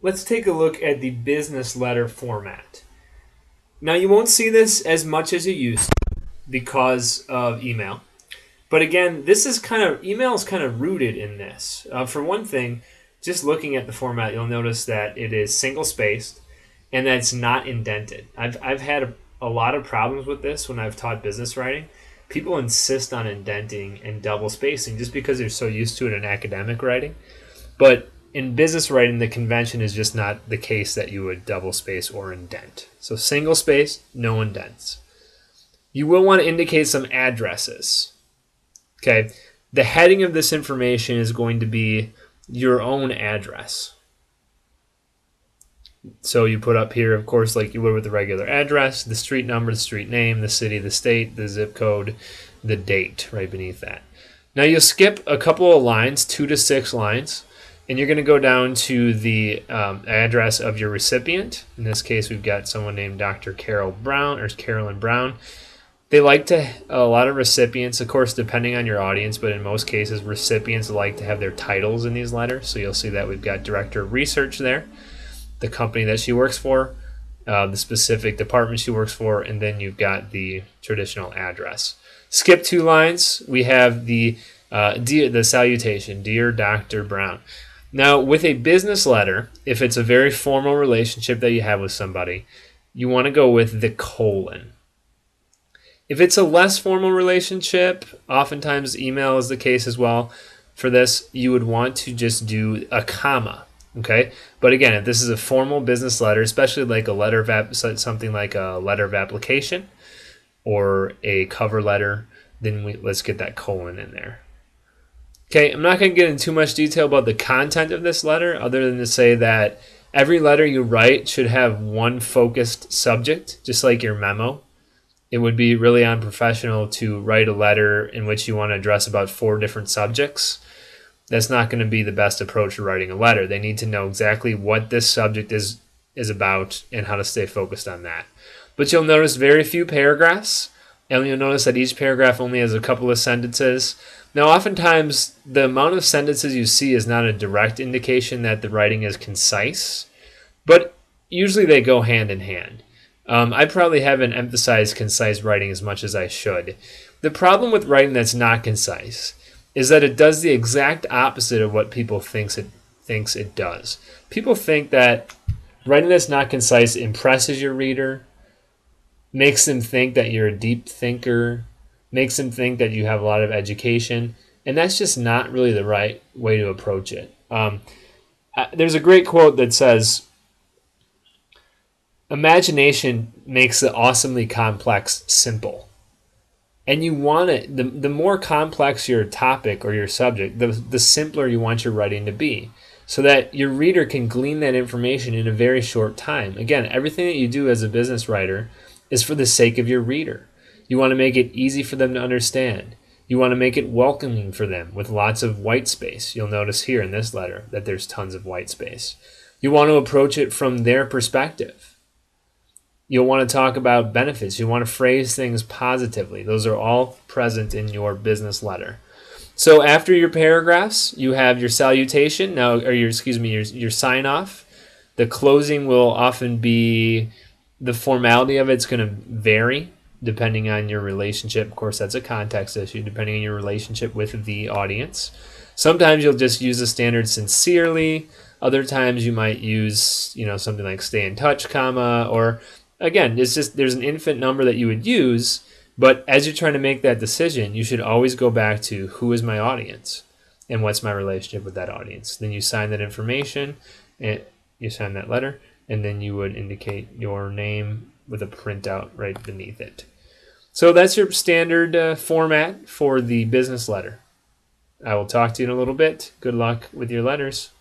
let's take a look at the business letter format. Now, you won't see this as much as you used to because of email. But again, email is kind of rooted in this. For one thing, just looking at the format, you'll notice that it is single spaced and that it's not indented. I've had a lot of problems with this when I've taught business writing. People insist on indenting and double spacing just because they're so used to it in academic writing. But in business writing, the convention is just not the case that you would double space or indent. So single space, no indents. You will want to indicate some addresses. Okay, the heading of this information is going to be your own address. So you put up here, of course, like you would with the regular address, the street number, the street name, the city, the state, the zip code, the date right beneath that. Now you'll skip a couple of lines, 2 to 6 lines, and you're going to go down to the address of your recipient. In this case, we've got someone named Dr. Carolyn Brown. They like a lot of recipients, of course, depending on your audience, but in most cases, recipients like to have their titles in these letters. So you'll see that we've got Director of Research there, the company that she works for, the specific department she works for, and then you've got the traditional address. Skip 2 lines. We have the salutation, Dear Dr. Brown. Now, with a business letter, if it's a very formal relationship that you have with somebody, you want to go with the colon. If it's a less formal relationship, oftentimes email is the case as well. For this, you would want to just do a comma, okay? But again, if this is a formal business letter, especially like something like a letter of application or a cover letter, then let's get that colon in there. Okay, I'm not going to get into too much detail about the content of this letter, other than to say that every letter you write should have one focused subject, just like your memo. It would be really unprofessional to write a letter in which you want to address about 4 different subjects. That's not going to be the best approach to writing a letter. They need to know exactly what this subject is about and how to stay focused on that. But you'll notice very few paragraphs, and you'll notice that each paragraph only has a couple of sentences. Now, oftentimes, the amount of sentences you see is not a direct indication that the writing is concise, but usually they go hand in hand. I probably haven't emphasized concise writing as much as I should. The problem with writing that's not concise is that it does the exact opposite of what people thinks it does. People think that writing that's not concise impresses your reader, makes them think that you're a deep thinker, makes them think that you have a lot of education, and that's just not really the right way to approach it. There's a great quote that says, imagination makes the awesomely complex simple. And you want it, the more complex your topic or your subject, the simpler you want your writing to be, so that your reader can glean that information in a very short time. Again, everything that you do as a business writer is for the sake of your reader. You want to make it easy for them to understand. You want to make it welcoming for them with lots of white space. You'll notice here in this letter that there's tons of white space. You want to approach it from their perspective. You'll want to talk about benefits. You want to phrase things positively. Those are all present in your business letter. So after your paragraphs, you have your salutation, your sign off. The closing will often be, the formality of it's going to vary depending on your relationship. Of course, that's a context issue, depending on your relationship with the audience. Sometimes you'll just use the standard sincerely. Other times you might use, something like stay in touch, comma, or again, there's an infinite number that you would use, but as you're trying to make that decision, you should always go back to who is my audience and what's my relationship with that audience. Then you sign that information, and you sign that letter, and then you would indicate your name with a printout right beneath it. So that's your standard format for the business letter. I will talk to you in a little bit. Good luck with your letters.